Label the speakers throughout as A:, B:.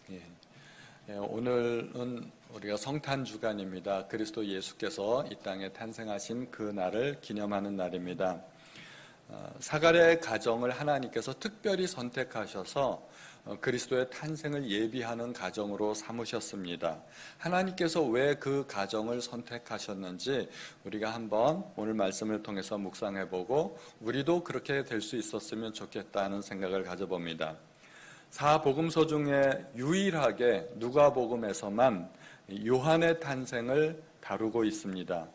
A: 예. 오늘은 우리가 성탄 주간입니다. 그리스도 예수께서 이 땅에 탄생하신 그 날을 기념하는 날입니다. 사갈의 가정을 하나님께서 특별히 선택하셔서 그리스도의 탄생을 예비하는 가정으로 삼으셨습니다. 하나님께서 왜 그 가정을 선택하셨는지 우리가 한번 오늘 말씀을 통해서 묵상해보고 우리도 그렇게 될 수 있었으면 좋겠다는 생각을 가져봅니다. 사복음서 중에 유일하게 누가복음에서만 요한의 탄생을 다루고 있습니다.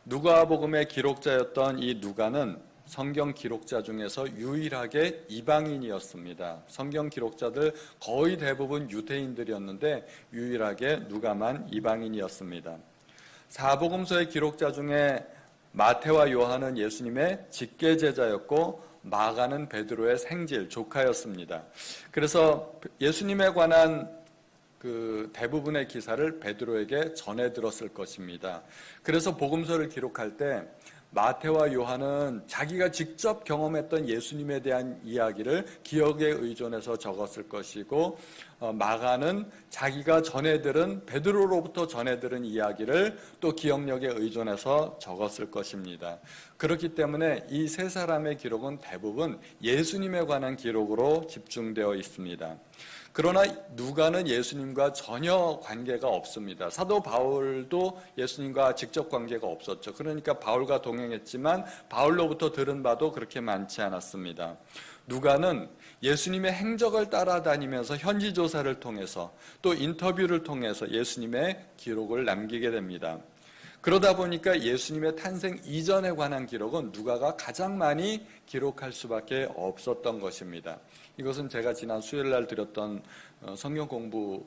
A: 누가복음의 기록자였던 이 누가는 성경 기록자 중에서 유일하게 이방인이었습니다. 성경 기록자들 거의 대부분 유대인들이었는데 유일하게 누가만 이방인이었습니다. 사복음서의 기록자 중에 마태와 요한은 예수님의 직계제자였고 마가는 베드로의 생질, 조카였습니다. 그래서 예수님에 관한 그 대부분의 기사를 베드로에게 전해 들었을 것입니다. 그래서 복음서를 기록할 때 마태와 요한은 자기가 직접 경험했던 예수님에 대한 이야기를 기억에 의존해서 적었을 것이고 마가는 자기가 전해들은 베드로로부터 전해들은 이야기를 또 기억력에 의존해서 적었을 것입니다. 그렇기 때문에 이 세 사람의 기록은 대부분 예수님에 관한 기록으로 집중되어 있습니다. 그러나 누가는 예수님과 전혀 관계가 없습니다. 사도 바울도 예수님과 직접 관계가 없었죠. 그러니까 바울과 동행했지만 바울로부터 들은 바도 그렇게 많지 않았습니다. 누가는 예수님의 행적을 따라다니면서 현지 조사를 통해서 또 인터뷰를 통해서 예수님의 기록을 남기게 됩니다. 그러다 보니까 예수님의 탄생 이전에 관한 기록은 누가가 가장 많이 기록할 수밖에 없었던 것입니다. 이것은 제가 지난 수요일 날 드렸던 성경 공부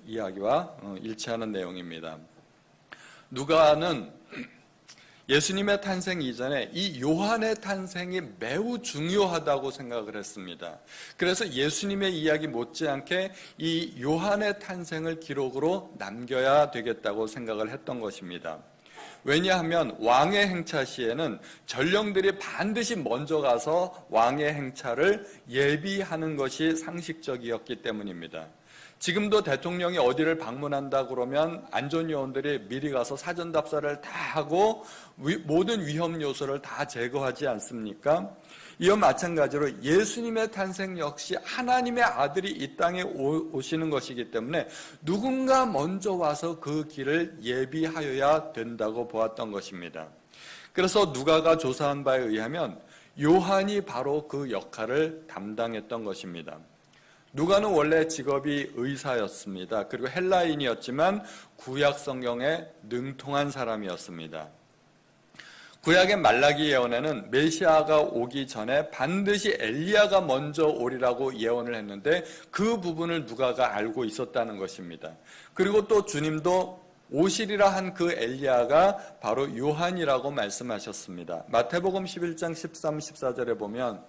A: 이야기와 일치하는 내용입니다. 누가는 예수님의 탄생 이전에 이 요한의 탄생이 매우 중요하다고 생각을 했습니다. 그래서 예수님의 이야기 못지않게 이 요한의 탄생을 기록으로 남겨야 되겠다고 생각을 했던 것입니다. 왜냐하면 왕의 행차 시에는 전령들이 반드시 먼저 가서 왕의 행차를 예비하는 것이 상식적이었기 때문입니다. 지금도 대통령이 어디를 방문한다 그러면 안전요원들이 미리 가서 사전답사를 다 하고 모든 위험 요소를 다 제거하지 않습니까? 이와 마찬가지로 예수님의 탄생 역시 하나님의 아들이 이 땅에 오시는 것이기 때문에 누군가 먼저 와서 그 길을 예비하여야 된다고 보았던 것입니다. 그래서 누가가 조사한 바에 의하면 요한이 바로 그 역할을 담당했던 것입니다. 누가는 원래 직업이 의사였습니다. 그리고 헬라인이었지만 구약 성경에 능통한 사람이었습니다. 구약의 말라기 예언에는 메시아가 오기 전에 반드시 엘리야가 먼저 오리라고 예언을 했는데 그 부분을 누가가 알고 있었다는 것입니다. 그리고 또 주님도 오시리라 한 그 엘리야가 바로 요한이라고 말씀하셨습니다. 마태복음 11장 13, 14절에 보면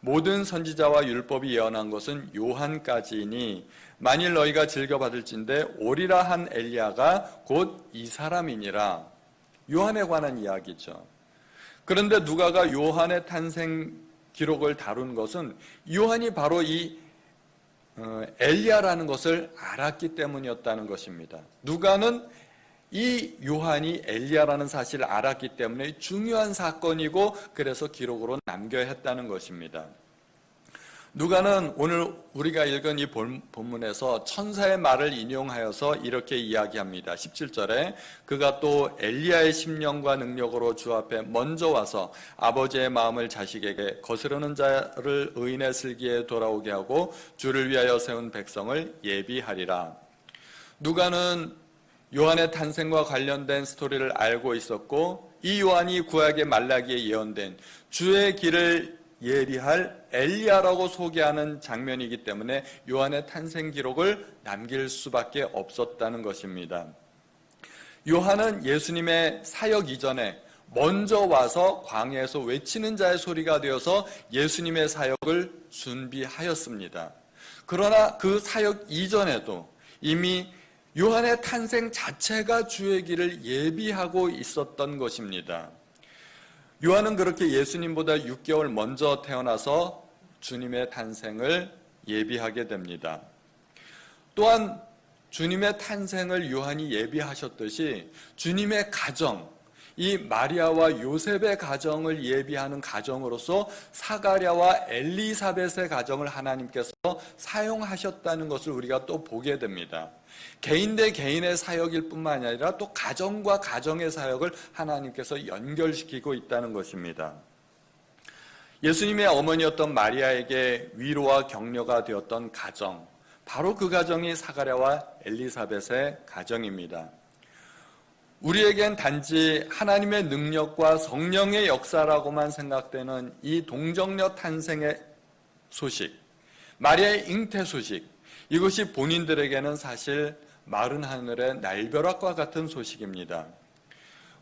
A: 모든 선지자와 율법이 예언한 것은 요한까지이니 만일 너희가 즐겨받을진대 오리라 한 엘리야가 곧 이 사람이니라. 요한에 관한 이야기죠. 그런데 누가가 요한의 탄생 기록을 다룬 것은 요한이 바로 이 엘리야라는 것을 알았기 때문이었다는 것입니다. 누가는 이 요한이 엘리야라는 사실을 알았기 때문에 중요한 사건이고 그래서 기록으로 남겨야 했다는 것입니다. 누가는 오늘 우리가 읽은 이 본문에서 천사의 말을 인용하여서 이렇게 이야기합니다. 17절에 그가 또 엘리야의 심령과 능력으로 주 앞에 먼저 와서 아버지의 마음을 자식에게 거스르는 자를 의인의 슬기에 돌아오게 하고 주를 위하여 세운 백성을 예비하리라. 누가는 요한의 탄생과 관련된 스토리를 알고 있었고 이 요한이 구약의 말라기에 예언된 주의 길을 예리할 엘리야라고 소개하는 장면이기 때문에 요한의 탄생 기록을 남길 수밖에 없었다는 것입니다. 요한은 예수님의 사역 이전에 먼저 와서 광야에서 외치는 자의 소리가 되어서 예수님의 사역을 준비하였습니다. 그러나 그 사역 이전에도 이미 요한의 탄생 자체가 주의 길을 예비하고 있었던 것입니다. 요한은 그렇게 예수님보다 6개월 먼저 태어나서 주님의 탄생을 예비하게 됩니다. 또한 주님의 탄생을 요한이 예비하셨듯이 주님의 가정, 이 마리아와 요셉의 가정을 예비하는 가정으로서 사가랴와 엘리사벳의 가정을 하나님께서 사용하셨다는 것을 우리가 또 보게 됩니다. 개인 대 개인의 사역일 뿐만 아니라 또 가정과 가정의 사역을 하나님께서 연결시키고 있다는 것입니다. 예수님의 어머니였던 마리아에게 위로와 격려가 되었던 가정, 바로 그 가정이 사가랴와 엘리사벳의 가정입니다. 우리에겐 단지 하나님의 능력과 성령의 역사라고만 생각되는 이 동정녀 탄생의 소식, 마리아의 잉태 소식, 이것이 본인들에게는 사실 마른 하늘의 날벼락과 같은 소식입니다.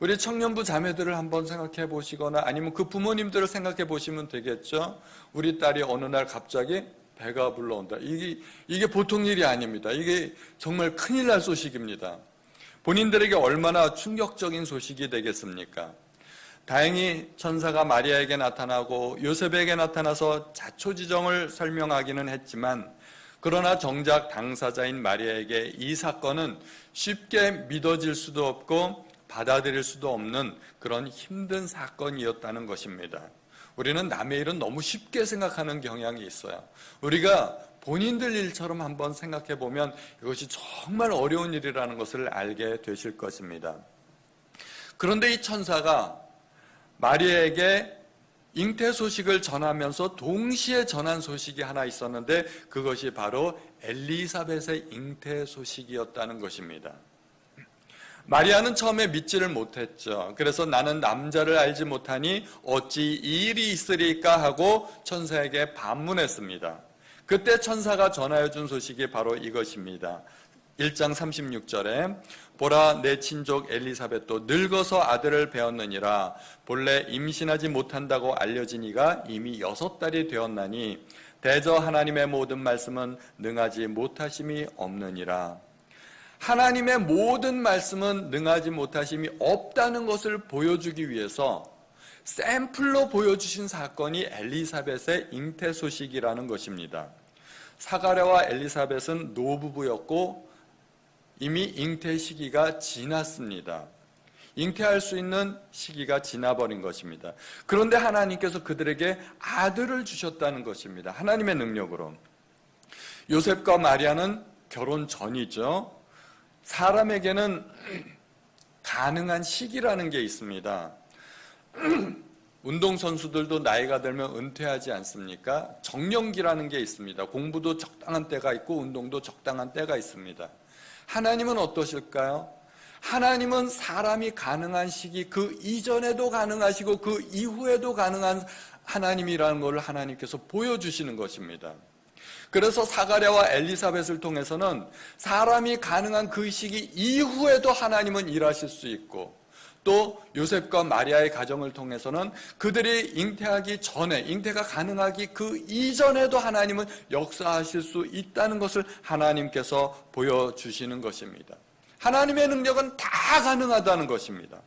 A: 우리 청년부 자매들을 한번 생각해 보시거나 아니면 그 부모님들을 생각해 보시면 되겠죠. 우리 딸이 어느 날 갑자기 배가 불러온다. 이게 보통 일이 아닙니다. 이게 정말 큰일 날 소식입니다. 본인들에게 얼마나 충격적인 소식이 되겠습니까? 다행히 천사가 마리아에게 나타나고 요셉에게 나타나서 자초지정을 설명하기는 했지만, 그러나 정작 당사자인 마리아에게 이 사건은 쉽게 믿어질 수도 없고 받아들일 수도 없는 그런 힘든 사건이었다는 것입니다. 우리는 남의 일은 너무 쉽게 생각하는 경향이 있어요. 우리가 본인들 일처럼 한번 생각해 보면 이것이 정말 어려운 일이라는 것을 알게 되실 것입니다. 그런데 이 천사가 마리아에게 잉태 소식을 전하면서 동시에 전한 소식이 하나 있었는데, 그것이 바로 엘리사벳의 잉태 소식이었다는 것입니다. 마리아는 처음에 믿지를 못했죠. 그래서 나는 남자를 알지 못하니 어찌 이 일이 있으리까 하고 천사에게 반문했습니다. 그때 천사가 전하여 준 소식이 바로 이것입니다. 1장 36절에 보라, 내 친족 엘리사벳도 늙어서 아들을 배었느니라. 본래 임신하지 못한다고 알려진 이가 이미 6달이 되었나니 대저 하나님의 모든 말씀은 능하지 못하심이 없느니라. 하나님의 모든 말씀은 능하지 못하심이 없다는 것을 보여주기 위해서 샘플로 보여주신 사건이 엘리사벳의 잉태 소식이라는 것입니다. 사가랴와 엘리사벳은 노부부였고 이미 잉태 시기가 지났습니다. 잉태할 수 있는 시기가 지나버린 것입니다. 그런데 하나님께서 그들에게 아들을 주셨다는 것입니다. 하나님의 능력으로. 요셉과 마리아는 결혼 전이죠. 사람에게는 가능한 시기라는 게 있습니다. 운동선수들도 나이가 들면 은퇴하지 않습니까? 정년기라는 게 있습니다. 공부도 적당한 때가 있고 운동도 적당한 때가 있습니다. 하나님은 어떠실까요? 하나님은 사람이 가능한 시기, 그 이전에도 가능하시고 그 이후에도 가능한 하나님이라는 것을 하나님께서 보여주시는 것입니다. 그래서 사가랴와 엘리사벳을 통해서는 사람이 가능한 그 시기 이후에도 하나님은 일하실 수 있고, 또 요셉과 마리아의 가정을 통해서는 그들이 잉태하기 전에, 잉태가 가능하기 그 이전에도 하나님은 역사하실 수 있다는 것을 하나님께서 보여주시는 것입니다. 하나님의 능력은 다 가능하다는 것입니다.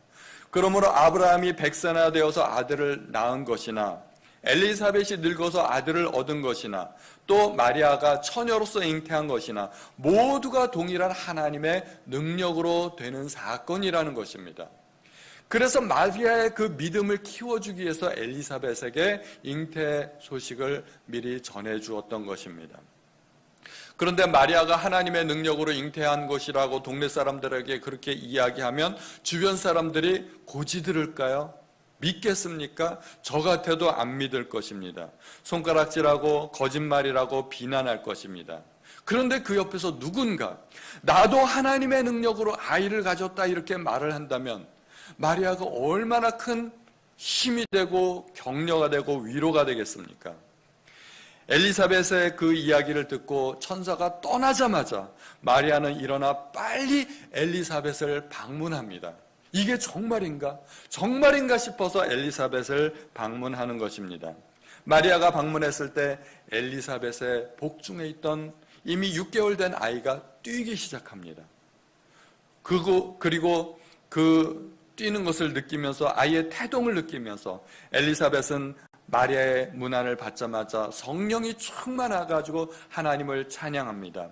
A: 그러므로 아브라함이 100세나 되어서 아들을 낳은 것이나, 엘리사벳이 늙어서 아들을 얻은 것이나, 또 마리아가 처녀로서 잉태한 것이나 모두가 동일한 하나님의 능력으로 되는 사건이라는 것입니다. 그래서 마리아의 그 믿음을 키워주기 위해서 엘리사벳에게 잉태 소식을 미리 전해주었던 것입니다. 그런데 마리아가 하나님의 능력으로 잉태한 것이라고 동네 사람들에게 그렇게 이야기하면 주변 사람들이 고지 들을까요? 믿겠습니까? 저 같아도 안 믿을 것입니다. 손가락질하고 거짓말이라고 비난할 것입니다. 그런데 그 옆에서 누군가 나도 하나님의 능력으로 아이를 가졌다 이렇게 말을 한다면 마리아가 얼마나 큰 힘이 되고 격려가 되고 위로가 되겠습니까? 엘리사벳의 그 이야기를 듣고 천사가 떠나자마자 마리아는 일어나 빨리 엘리사벳을 방문합니다. 이게 정말인가? 정말인가 싶어서 엘리사벳을 방문하는 것입니다. 마리아가 방문했을 때 엘리사벳의 복중에 있던 이미 6개월 된 아이가 뛰기 시작합니다. 그리고 그 뛰는 것을 느끼면서, 아이의 태동을 느끼면서 엘리사벳은 마리아의 문안을 받자마자 성령이 충만해가지고 하나님을 찬양합니다.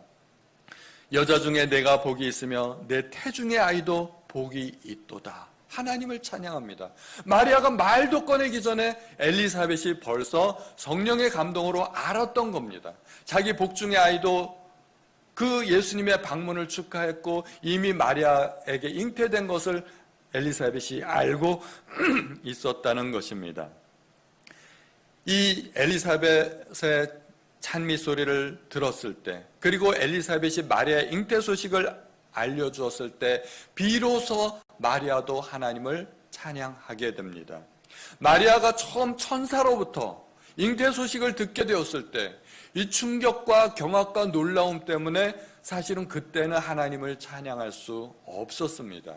A: 여자 중에 내가 복이 있으며 내 태중의 아이도 복이 있도다. 하나님을 찬양합니다. 마리아가 말도 꺼내기 전에 엘리사벳이 벌써 성령의 감동으로 알았던 겁니다. 자기 복중의 아이도 그 예수님의 방문을 축하했고 이미 마리아에게 잉태된 것을 엘리사벳이 알고 있었다는 것입니다. 이 엘리사벳의 찬미 소리를 들었을 때, 그리고 엘리사벳이 마리아의 잉태 소식을 알려주었을 때 비로소 마리아도 하나님을 찬양하게 됩니다. 마리아가 처음 천사로부터 잉태 소식을 듣게 되었을 때 이 충격과 경악과 놀라움 때문에 사실은 그때는 하나님을 찬양할 수 없었습니다.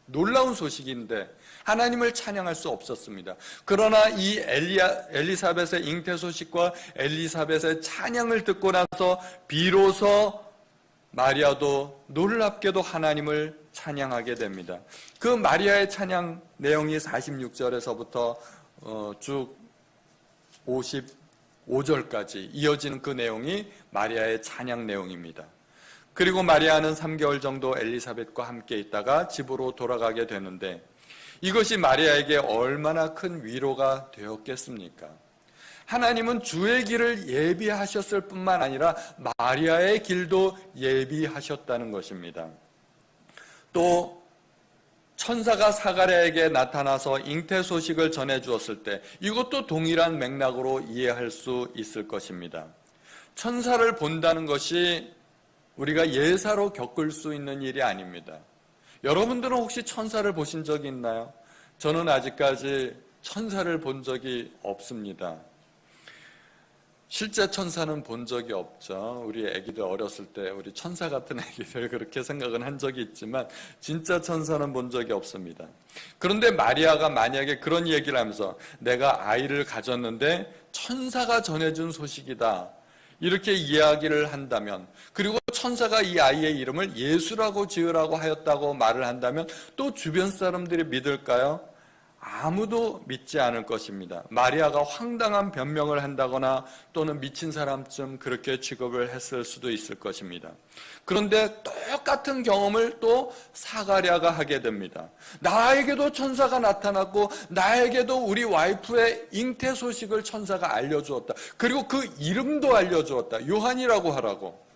A: 놀라운 소식인데 하나님을 찬양할 수 없었습니다. 그러나 이 엘리사벳의 잉태 소식과 엘리사벳의 찬양을 듣고 나서 비로소 마리아도 놀랍게도 하나님을 찬양하게 됩니다. 그 마리아의 찬양 내용이 46절에서부터 쭉 55절까지 이어지는 그 내용이 마리아의 찬양 내용입니다. 그리고 마리아는 3개월 정도 엘리사벳과 함께 있다가 집으로 돌아가게 되는데 이것이 마리아에게 얼마나 큰 위로가 되었겠습니까? 하나님은 주의 길을 예비하셨을 뿐만 아니라 마리아의 길도 예비하셨다는 것입니다. 또 천사가 사가랴에게 나타나서 잉태 소식을 전해주었을 때 이것도 동일한 맥락으로 이해할 수 있을 것입니다. 천사를 본다는 것이 우리가 예사로 겪을 수 있는 일이 아닙니다. 여러분들은 혹시 천사를 보신 적이 있나요? 저는 아직까지 천사를 본 적이 없습니다. 실제 천사는 본 적이 없죠. 우리 아기들 어렸을 때 우리 천사 같은 아기들 그렇게 생각은 한 적이 있지만 진짜 천사는 본 적이 없습니다. 그런데 마리아가 만약에 그런 얘기를 하면서 내가 아이를 가졌는데 천사가 전해준 소식이다 이렇게 이야기를 한다면, 그리고 천사가 이 아이의 이름을 예수라고 지으라고 하였다고 말을 한다면 또 주변 사람들이 믿을까요? 아무도 믿지 않을 것입니다. 마리아가 황당한 변명을 한다거나 또는 미친 사람쯤 그렇게 취급을 했을 수도 있을 것입니다. 그런데 똑같은 경험을 또 사가랴가 하게 됩니다. 나에게도 천사가 나타났고 나에게도 우리 와이프의 잉태 소식을 천사가 알려주었다. 그리고 그 이름도 알려주었다. 요한이라고 하라고.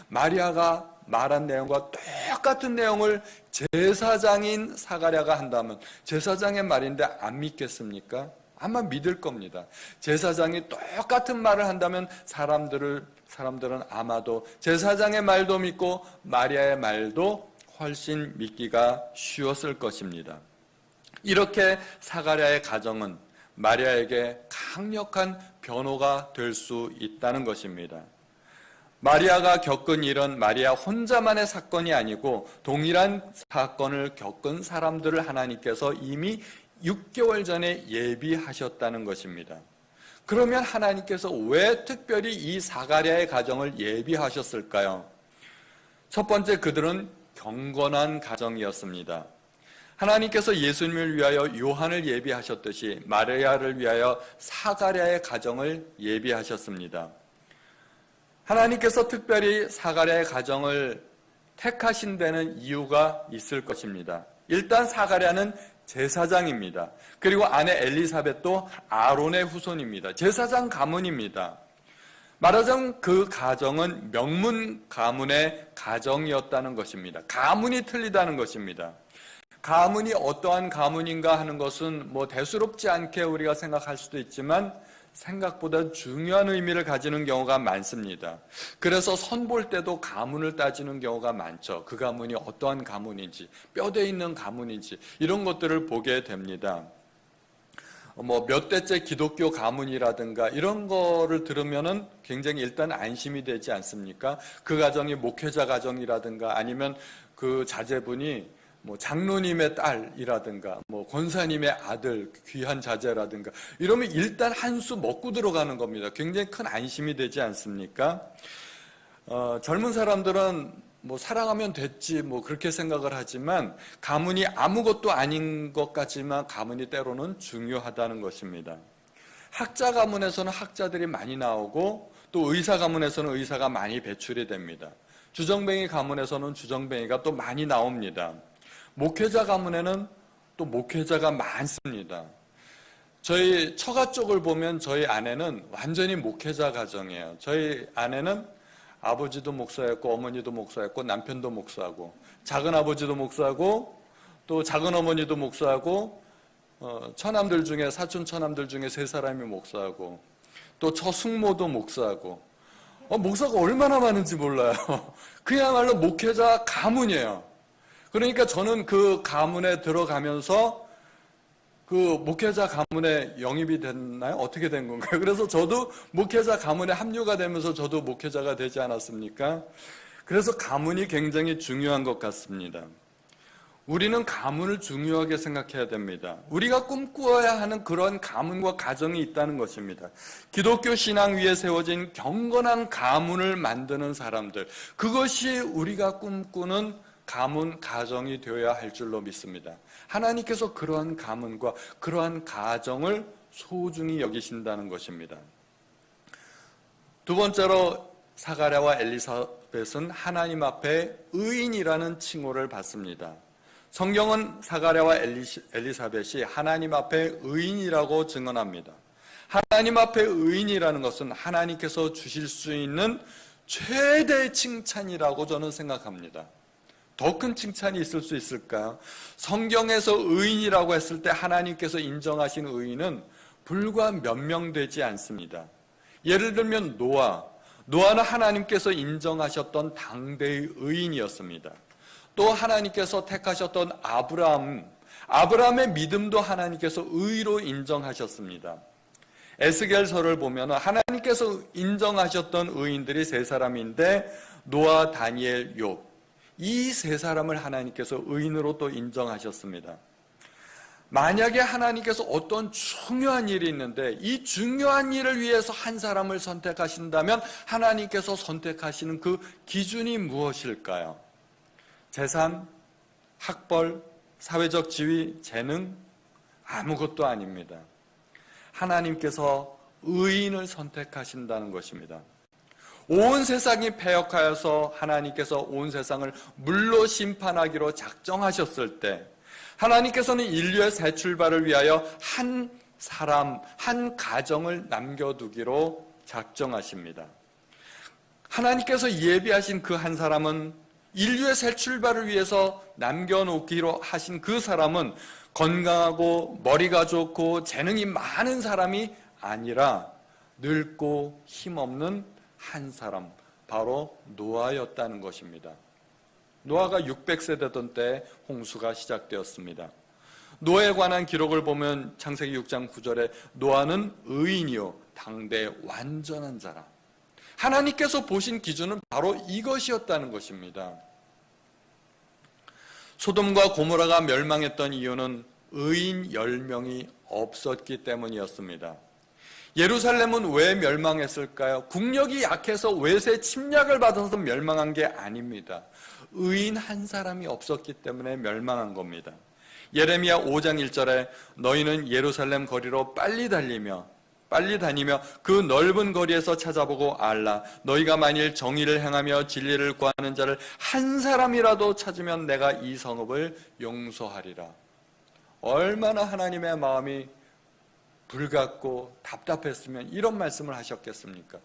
A: 마리아가 말한 내용과 똑같은 내용을 제사장인 사가랴가 한다면 제사장의 말인데 안 믿겠습니까? 아마 믿을 겁니다. 제사장이 똑같은 말을 한다면 사람들은 아마도 제사장의 말도 믿고 마리아의 말도 훨씬 믿기가 쉬웠을 것입니다. 이렇게 사가랴의 가정은 마리아에게 강력한 변호가 될 수 있다는 것입니다. 마리아가 겪은 일은 마리아 혼자만의 사건이 아니고 동일한 사건을 겪은 사람들을 하나님께서 이미 6개월 전에 예비하셨다는 것입니다. 그러면 하나님께서 왜 특별히 이 사가랴의 가정을 예비하셨을까요? 첫 번째, 그들은 경건한 가정이었습니다. 하나님께서 예수님을 위하여 요한을 예비하셨듯이 마리아를 위하여 사가랴의 가정을 예비하셨습니다. 하나님께서 특별히 사가랴의 가정을 택하신 데는 이유가 있을 것입니다. 일단 사가랴는 제사장입니다. 그리고 아내 엘리사벳도 아론의 후손입니다. 제사장 가문입니다. 말하자면 그 가정은 명문 가문의 가정이었다는 것입니다. 가문이 틀리다는 것입니다. 가문이 어떠한 가문인가 하는 것은 대수롭지 않게 우리가 생각할 수도 있지만 생각보다 중요한 의미를 가지는 경우가 많습니다. 그래서 선볼 때도 가문을 따지는 경우가 많죠. 그 가문이 어떠한 가문인지, 뼈대 있는 가문인지 이런 것들을 보게 됩니다. 몇 대째 기독교 가문이라든가 이런 거를 들으면은 굉장히 일단 안심이 되지 않습니까? 그 가정이 목회자 가정이라든가 아니면 그 자제분이 장로님의 딸이라든가 권사님의 아들 귀한 자제라든가 이러면 일단 한 수 먹고 들어가는 겁니다. 굉장히 큰 안심이 되지 않습니까? 젊은 사람들은 사랑하면 됐지 그렇게 생각을 하지만 가문이 아무것도 아닌 것 같지만 가문이 때로는 중요하다는 것입니다. 학자 가문에서는 학자들이 많이 나오고 또 의사 가문에서는 의사가 많이 배출이 됩니다. 주정뱅이 가문에서는 주정뱅이가 또 많이 나옵니다. 목회자 가문에는 또 목회자가 많습니다. 저희 처가 쪽을 보면 저희 아내는 완전히 목회자 가정이에요. 저희 아내는 아버지도 목사였고 어머니도 목사였고 남편도 목사고 작은 아버지도 목사고 또 작은 어머니도 목사고 처남들 중에 사촌 처남들 중에 3사람이 목사고 또 처숙모도 목사고 목사가 얼마나 많은지 몰라요. 그야말로 목회자 가문이에요. 그러니까 저는 그 가문에 들어가면서 그 목회자 가문에 영입이 됐나요? 어떻게 된 건가요? 그래서 저도 목회자 가문에 합류가 되면서 저도 목회자가 되지 않았습니까? 그래서 가문이 굉장히 중요한 것 같습니다. 우리는 가문을 중요하게 생각해야 됩니다. 우리가 꿈꾸어야 하는 그런 가문과 가정이 있다는 것입니다. 기독교 신앙 위에 세워진 경건한 가문을 만드는 사람들, 그것이 우리가 꿈꾸는 가문, 가정이 되어야 할 줄로 믿습니다. 하나님께서 그러한 가문과 그러한 가정을 소중히 여기신다는 것입니다. 두 번째로 사가랴와 엘리사벳은 하나님 앞에 의인이라는 칭호를 받습니다. 성경은 사가랴와 엘리사벳이 하나님 앞에 의인이라고 증언합니다. 하나님 앞에 의인이라는 것은 하나님께서 주실 수 있는 최대의 칭찬이라고 저는 생각합니다. 더 큰 칭찬이 있을 수 있을까요? 성경에서 의인이라고 했을 때 하나님께서 인정하신 의인은 불과 몇 명 되지 않습니다. 예를 들면 노아는 하나님께서 인정하셨던 당대의 의인이었습니다. 또 하나님께서 택하셨던 아브라함의 믿음도 하나님께서 의로 인정하셨습니다. 에스겔서를 보면 하나님께서 인정하셨던 의인들이 3사람인데 노아, 다니엘, 욥, 이 3사람을 하나님께서 의인으로 또 인정하셨습니다. 만약에 하나님께서 어떤 중요한 일이 있는데 이 중요한 일을 위해서 한 사람을 선택하신다면 하나님께서 선택하시는 그 기준이 무엇일까요? 재산, 학벌, 사회적 지위, 재능? 아무것도 아닙니다. 하나님께서 의인을 선택하신다는 것입니다. 온 세상이 패역하여서 하나님께서 온 세상을 물로 심판하기로 작정하셨을 때 하나님께서는 인류의 새 출발을 위하여 한 사람, 한 가정을 남겨두기로 작정하십니다. 하나님께서 예비하신 그 한 사람은 인류의 새 출발을 위해서 남겨놓기로 하신 그 사람은 건강하고 머리가 좋고 재능이 많은 사람이 아니라 늙고 힘없는 한 사람, 바로 노아였다는 것입니다. 노아가 600세 되던 때 홍수가 시작되었습니다. 노아에 관한 기록을 보면 창세기 6장 9절에 노아는 의인이요 당대 완전한 자라. 하나님께서 보신 기준은 바로 이것이었다는 것입니다. 소돔과 고모라가 멸망했던 이유는 의인 10명이 없었기 때문이었습니다. 예루살렘은 왜 멸망했을까요? 국력이 약해서 외세 침략을 받아서 멸망한 게 아닙니다. 의인 한 사람이 없었기 때문에 멸망한 겁니다. 예레미야 5장 1절에 너희는 예루살렘 거리로 빨리 다니며 그 넓은 거리에서 찾아보고 알라. 너희가 만일 정의를 행하며 진리를 구하는 자를 한 사람이라도 찾으면 내가 이 성읍을 용서하리라. 얼마나 하나님의 마음이 불같고 답답했으면 이런 말씀을 하셨겠습니까?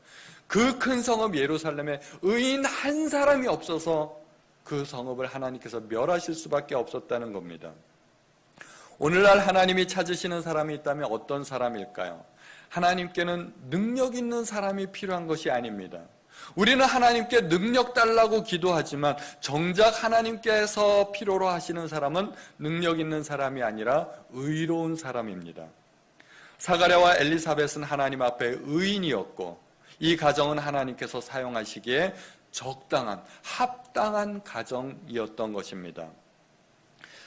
A: 그 큰 성읍 예루살렘에 의인 한 사람이 없어서 그 성읍을 하나님께서 멸하실 수밖에 없었다는 겁니다. 오늘날 하나님이 찾으시는 사람이 있다면 어떤 사람일까요? 하나님께는 능력 있는 사람이 필요한 것이 아닙니다. 우리는 하나님께 능력 달라고 기도하지만 정작 하나님께서 필요로 하시는 사람은 능력 있는 사람이 아니라 의로운 사람입니다. 사가랴와 엘리사벳은 하나님 앞에 의인이었고 이 가정은 하나님께서 사용하시기에 적당한, 합당한 가정이었던 것입니다.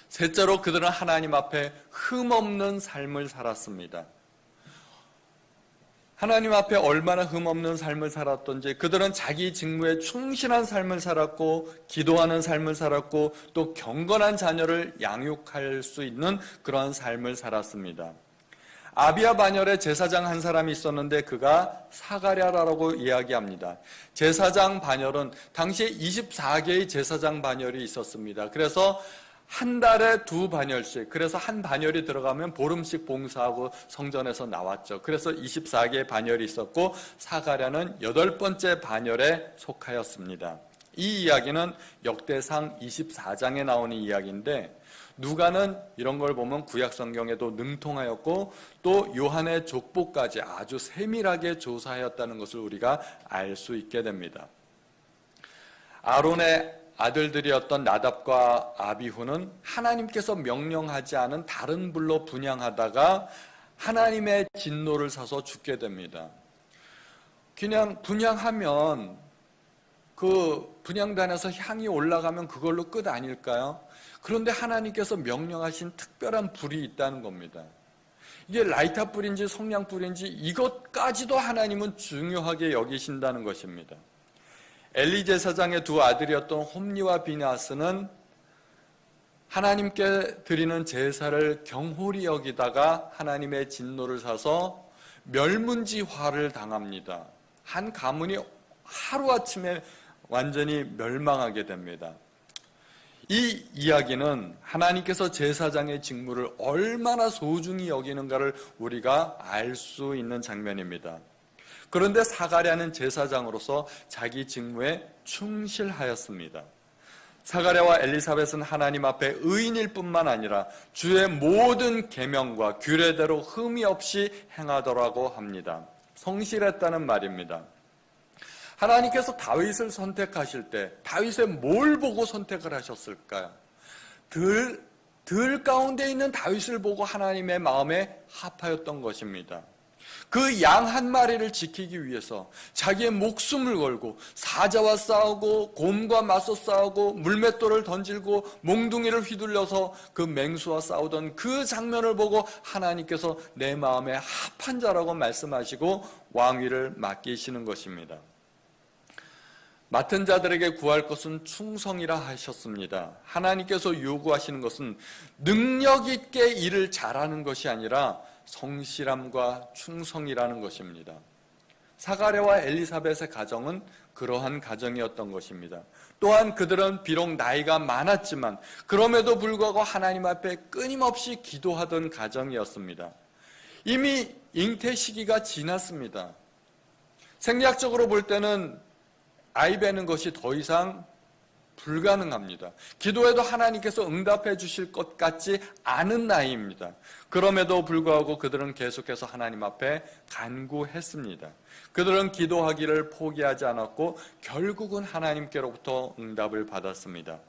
A: 셋째로 그들은 하나님 앞에 흠없는 삶을 살았습니다. 하나님 앞에 얼마나 흠없는 삶을 살았던지 그들은 자기 직무에 충실한 삶을 살았고 기도하는 삶을 살았고 또 경건한 자녀를 양육할 수 있는 그러한 삶을 살았습니다. 아비야 반열에 제사장 한 사람이 있었는데 그가 사가랴라고 이야기합니다. 제사장 반열은 당시에 24개의 제사장 반열이 있었습니다. 그래서 한 달에 2반열씩, 그래서 한 반열이 들어가면 보름씩 봉사하고 성전에서 나왔죠. 그래서 24개의 반열이 있었고 사가랴는 8번째 반열에 속하였습니다. 이 이야기는 역대상 24장에 나오는 이야기인데, 누가는 이런 걸 보면 구약 성경에도 능통하였고 또 요한의 족보까지 아주 세밀하게 조사하였다는 것을 우리가 알 수 있게 됩니다. 아론의 아들들이었던 나답과 아비후는 하나님께서 명령하지 않은 다른 불로 분향하다가 하나님의 진노를 사서 죽게 됩니다. 그냥 분향하면 그 분향단에서 향이 올라가면 그걸로 끝 아닐까요? 그런데 하나님께서 명령하신 특별한 불이 있다는 겁니다. 이게 라이터 불인지 성냥 불인지 이것까지도 하나님은 중요하게 여기신다는 것입니다. 엘리 제사장의 2 아들이었던 홈리와 비나스는 하나님께 드리는 제사를 경홀히 여기다가 하나님의 진노를 사서 멸문지화를 당합니다. 한 가문이 하루아침에 완전히 멸망하게 됩니다. 이 이야기는 하나님께서 제사장의 직무를 얼마나 소중히 여기는가를 우리가 알 수 있는 장면입니다. 그런데 사가랴는 제사장으로서 자기 직무에 충실하였습니다. 사가랴와 엘리사벳은 하나님 앞에 의인일 뿐만 아니라 주의 모든 계명과 규례대로 흠이 없이 행하더라고 합니다. 성실했다는 말입니다. 하나님께서 다윗을 선택하실 때 다윗의 뭘 보고 선택을 하셨을까요? 들 가운데 있는 다윗을 보고 하나님의 마음에 합하였던 것입니다. 그 양 한 마리를 지키기 위해서 자기의 목숨을 걸고 사자와 싸우고 곰과 맞서 싸우고 물맷돌을 던지고 몽둥이를 휘둘려서 그 맹수와 싸우던 그 장면을 보고 하나님께서 내 마음에 합한 자라고 말씀하시고 왕위를 맡기시는 것입니다. 맡은 자들에게 구할 것은 충성이라 하셨습니다. 하나님께서 요구하시는 것은 능력 있게 일을 잘하는 것이 아니라 성실함과 충성이라는 것입니다. 사가랴와 엘리사벳의 가정은 그러한 가정이었던 것입니다. 또한 그들은 비록 나이가 많았지만 그럼에도 불구하고 하나님 앞에 끊임없이 기도하던 가정이었습니다. 이미 잉태 시기가 지났습니다. 생리학적으로 볼 때는 아이 베는 것이 더 이상 불가능합니다. 기도해도 하나님께서 응답해 주실 것 같지 않은 나이입니다. 그럼에도 불구하고 그들은 계속해서 하나님 앞에 간구했습니다. 그들은 기도하기를 포기하지 않았고 결국은 하나님께로부터 응답을 받았습니다.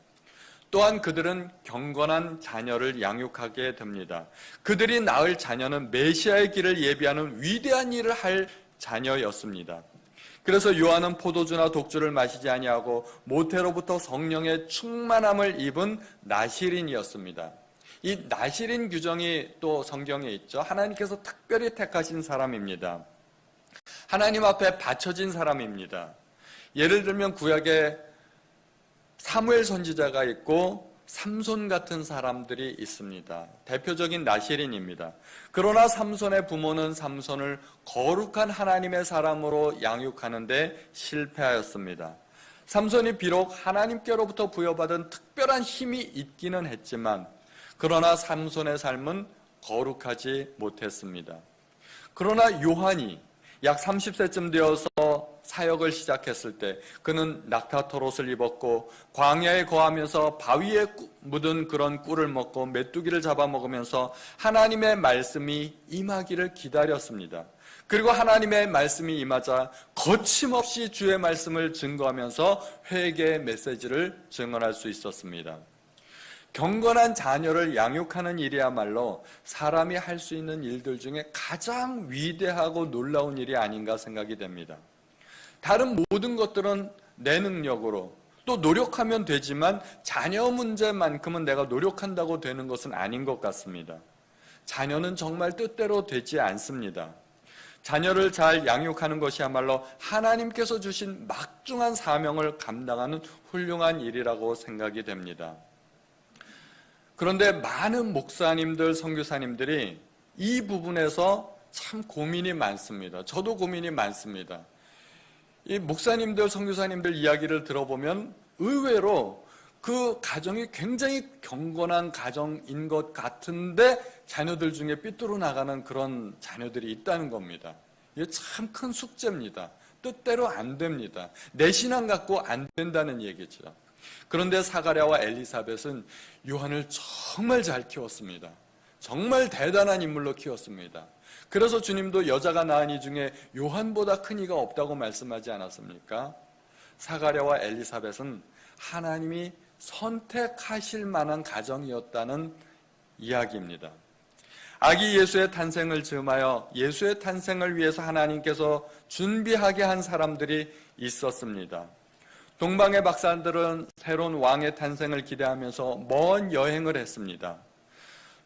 A: 또한 그들은 경건한 자녀를 양육하게 됩니다. 그들이 낳을 자녀는 메시아의 길을 예비하는 위대한 일을 할 자녀였습니다. 그래서 요한은 포도주나 독주를 마시지 아니하고 모태로부터 성령의 충만함을 입은 나시린이었습니다. 이 나시린 규정이 또 성경에 있죠. 하나님께서 특별히 택하신 사람입니다. 하나님 앞에 바쳐진 사람입니다. 예를 들면 구약에 사무엘 선지자가 있고 삼손 같은 사람들이 있습니다. 대표적인 나시린입니다. 그러나 삼손의 부모는 삼손을 거룩한 하나님의 사람으로 양육하는데 실패하였습니다. 삼손이 비록 하나님께로부터 부여받은 특별한 힘이 있기는 했지만 그러나 삼손의 삶은 거룩하지 못했습니다. 그러나 요한이 약 30세쯤 되어서 사역을 시작했을 때 그는 낙타토롯을 입었고 광야에 거하면서 바위에 묻은 그런 꿀을 먹고 메뚜기를 잡아먹으면서 하나님의 말씀이 임하기를 기다렸습니다. 그리고 하나님의 말씀이 임하자 거침없이 주의 말씀을 증거하면서 회개의 메시지를 증언할 수 있었습니다. 경건한 자녀를 양육하는 일이야말로 사람이 할 수 있는 일들 중에 가장 위대하고 놀라운 일이 아닌가 생각이 됩니다. 다른 모든 것들은 내 능력으로 또 노력하면 되지만 자녀 문제만큼은 내가 노력한다고 되는 것은 아닌 것 같습니다. 자녀는 정말 뜻대로 되지 않습니다. 자녀를 잘 양육하는 것이야말로 하나님께서 주신 막중한 사명을 감당하는 훌륭한 일이라고 생각이 됩니다. 그런데 많은 목사님들, 선교사님들이 이 부분에서 참 고민이 많습니다. 저도 고민이 많습니다. 이 목사님들, 선교사님들 이야기를 들어보면 의외로 그 가정이 굉장히 경건한 가정인 것 같은데 자녀들 중에 삐뚤어 나가는 그런 자녀들이 있다는 겁니다. 이게 참 큰 숙제입니다. 뜻대로 안 됩니다. 내 신앙 갖고 안 된다는 얘기죠. 그런데 사가랴와 엘리사벳은 요한을 정말 잘 키웠습니다. 정말 대단한 인물로 키웠습니다. 그래서 주님도 여자가 낳은 이 중에 요한보다 큰 이가 없다고 말씀하지 않았습니까? 사가랴와 엘리사벳은 하나님이 선택하실 만한 가정이었다는 이야기입니다. 아기 예수의 탄생을 즈음하여 예수의 탄생을 위해서 하나님께서 준비하게 한 사람들이 있었습니다. 동방의 박사들은 새로운 왕의 탄생을 기대하면서 먼 여행을 했습니다.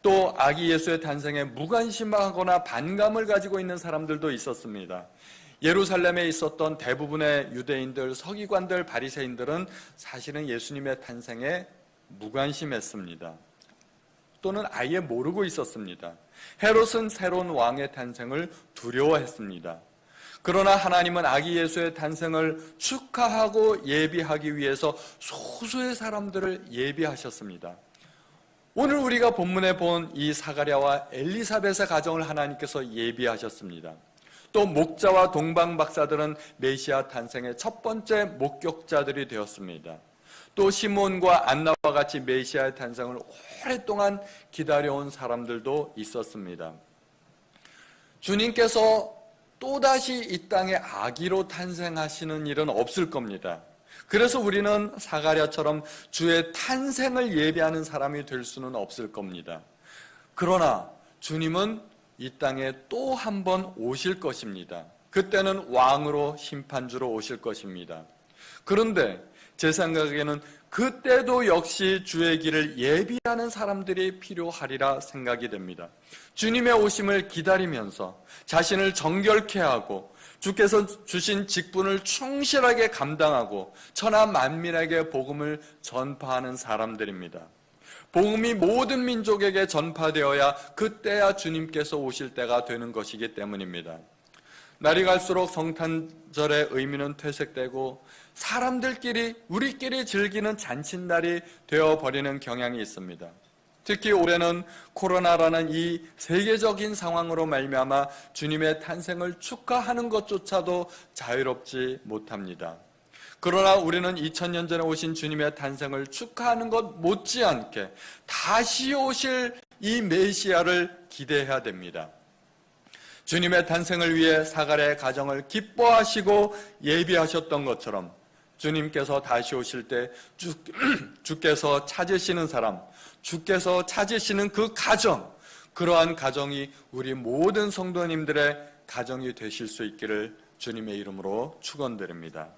A: 또 아기 예수의 탄생에 무관심하거나 반감을 가지고 있는 사람들도 있었습니다. 예루살렘에 있었던 대부분의 유대인들, 서기관들, 바리새인들은 사실은 예수님의 탄생에 무관심했습니다. 또는 아예 모르고 있었습니다. 헤롯은 새로운 왕의 탄생을 두려워했습니다. 그러나 하나님은 아기 예수의 탄생을 축하하고 예비하기 위해서 소수의 사람들을 예비하셨습니다. 오늘 우리가 본문에 본 이 사가랴와 엘리사벳의 가정을 하나님께서 예비하셨습니다. 또 목자와 동방 박사들은 메시아 탄생의 첫 번째 목격자들이 되었습니다. 또 시몬과 안나와 같이 메시아의 탄생을 오랫동안 기다려온 사람들도 있었습니다. 주님께서 또다시 이 땅에 아기로 탄생하시는 일은 없을 겁니다. 그래서 우리는 사가랴처럼 주의 탄생을 예비하는 사람이 될 수는 없을 겁니다. 그러나 주님은 이 땅에 또 한 번 오실 것입니다. 그때는 왕으로 심판주로 오실 것입니다. 그런데 제 생각에는 그때도 역시 주의 길을 예비하는 사람들이 필요하리라 생각이 됩니다. 주님의 오심을 기다리면서 자신을 정결케 하고 주께서 주신 직분을 충실하게 감당하고 천하 만민에게 복음을 전파하는 사람들입니다. 복음이 모든 민족에게 전파되어야 그때야 주님께서 오실 때가 되는 것이기 때문입니다. 날이 갈수록 성탄절의 의미는 퇴색되고 사람들끼리 우리끼리 즐기는 잔칫날이 되어버리는 경향이 있습니다. 특히 올해는 코로나라는 이 세계적인 상황으로 말미암아 주님의 탄생을 축하하는 것조차도 자유롭지 못합니다. 그러나 우리는 2000년 전에 오신 주님의 탄생을 축하하는 것 못지않게 다시 오실 이 메시아를 기대해야 됩니다. 주님의 탄생을 위해 사가랴의 가정을 기뻐하시고 예비하셨던 것처럼 주님께서 다시 오실 때 주께서 찾으시는 사람, 주께서 찾으시는 그 가정, 그러한 가정이 우리 모든 성도님들의 가정이 되실 수 있기를 주님의 이름으로 축원드립니다.